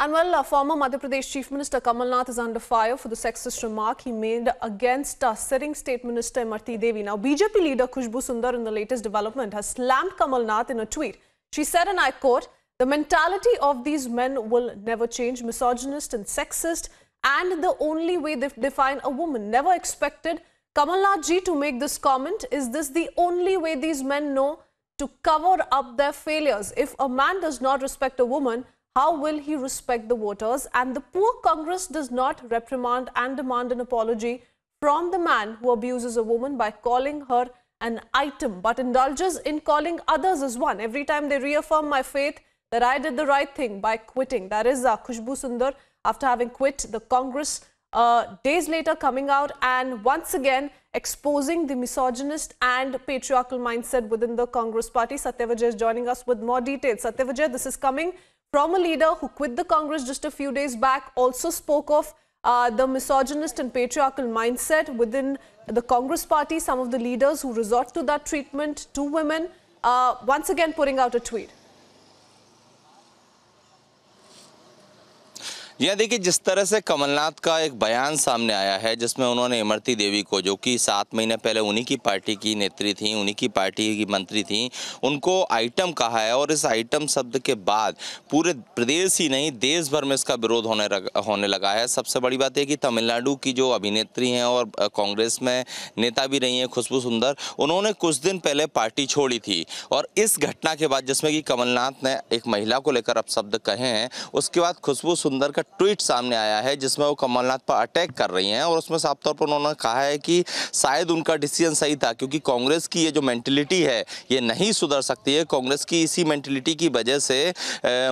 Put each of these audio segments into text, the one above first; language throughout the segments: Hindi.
And well, former Madhya Pradesh Chief Minister Kamal Nath is under fire for the sexist remark he made against sitting State Minister Imarti Devi. Now, BJP leader Khushbu Sundar in the latest development has slammed Kamal Nath in a tweet. She said, and I quote, "The mentality of these men will never change, misogynist and sexist, and the only way they define a woman. Never expected Kamal Nath ji to make this comment. Is this the only way these men know to cover up their failures? If a man does not respect a woman, how will he respect the voters? And the poor Congress does not reprimand and demand an apology from the man who abuses a woman by calling her an item, but indulges in calling others as one. Every time they reaffirm my faith that I did the right thing by quitting." That is Khushbu Sundar after having quit the Congress days later, coming out and once again exposing the misogynist and patriarchal mindset within the Congress party. Satya Vijay is joining us with more details. Satya Vijay, this is coming from a leader who quit the Congress just a few days back, also spoke of the misogynist and patriarchal mindset within the Congress party. Some of the leaders who resort to that treatment to women, once again putting out a tweet. यहाँ देखिए, जिस तरह से कमलनाथ का एक बयान सामने आया है जिसमें उन्होंने इमरती देवी को, जो कि 7 महीने पहले उन्हीं की पार्टी की नेत्री थी, उन्हीं की पार्टी की मंत्री थी, उनको आइटम कहा है। और इस आइटम शब्द के बाद पूरे प्रदेश ही नहीं देश भर में इसका विरोध होने लगा है। सबसे बड़ी बात है कि तमिलनाडु की जो अभिनेत्री हैं और कांग्रेस में नेता भी रही हैं खुशबू सुंदर, उन्होंने कुछ दिन पहले पार्टी छोड़ी थी। और इस घटना के बाद, जिसमें कि कमलनाथ ने एक महिला को लेकर अपशब्द कहे हैं, उसके बाद खुशबू सुंदर का ट्वीट सामने आया है जिसमें वो कमलनाथ पर अटैक कर रही हैं। और उसमें साफ तौर पर उन्होंने कहा है कि शायद उनका डिसीजन सही था, क्योंकि कांग्रेस की ये जो मेंटलिटी है ये नहीं सुधर सकती है। कांग्रेस की इसी मेंटलिटी की वजह से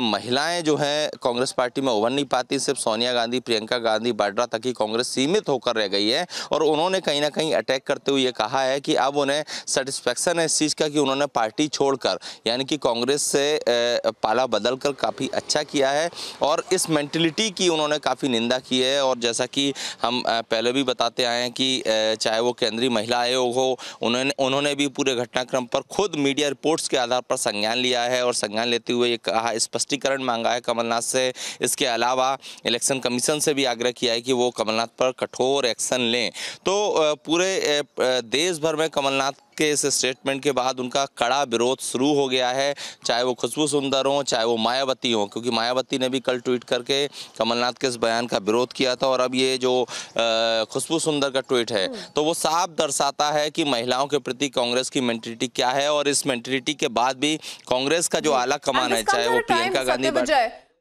महिलाएं जो हैं कांग्रेस पार्टी में उभर नहीं पाती। सिर्फ सोनिया गांधी, प्रियंका गांधी, वाड्रा तक ही कांग्रेस सीमित होकर रह गई है। और उन्होंने कहीं ना कहीं अटैक करते हुए ये कहा है कि अब उन्हें सेटिस्फैक्शन है इस चीज़ का कि उन्होंने पार्टी छोड़कर, यानी कि कांग्रेस से पाला बदल कर काफ़ी अच्छा किया है। और इस मेंटलिटी की उन्होंने काफ़ी निंदा की है। और जैसा कि हम पहले भी बताते आए हैं कि चाहे वो केंद्रीय महिला आयोग हो, उन्होंने भी पूरे घटनाक्रम पर खुद मीडिया रिपोर्ट्स के आधार पर संज्ञान लिया है। और संज्ञान लेते हुए ये कहा, स्पष्टीकरण मांगा है कमलनाथ से। इसके अलावा इलेक्शन कमीशन से भी आग्रह किया है कि वो कमलनाथ पर कठोर एक्शन लें। तो पूरे देश भर में कमलनाथ के इस स्टेटमेंट के बाद उनका कड़ा विरोध शुरू हो गया है, चाहे वो खुशबू सुंदर हो, चाहे वो मायावती हो, क्योंकि मायावती ने भी कल ट्वीट करके कमलनाथ के इस बयान का विरोध किया था। और अब ये जो खुशबू सुंदर का ट्वीट है, तो वो साफ दर्शाता है कि महिलाओं के प्रति कांग्रेस की मेंटलिटी क्या है। और इस मेंटलिटी के बाद भी कांग्रेस का जो आला कमान है, चाहे वो Priyanka Gandhi,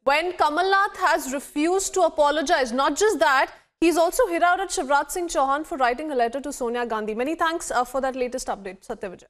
when Kamal Nath has refused to apologize, not just that, he's also hit out at Shivraj Singh Chauhan for writing a letter to Sonia Gandhi. Many thanks for that latest update, Satya Vijay.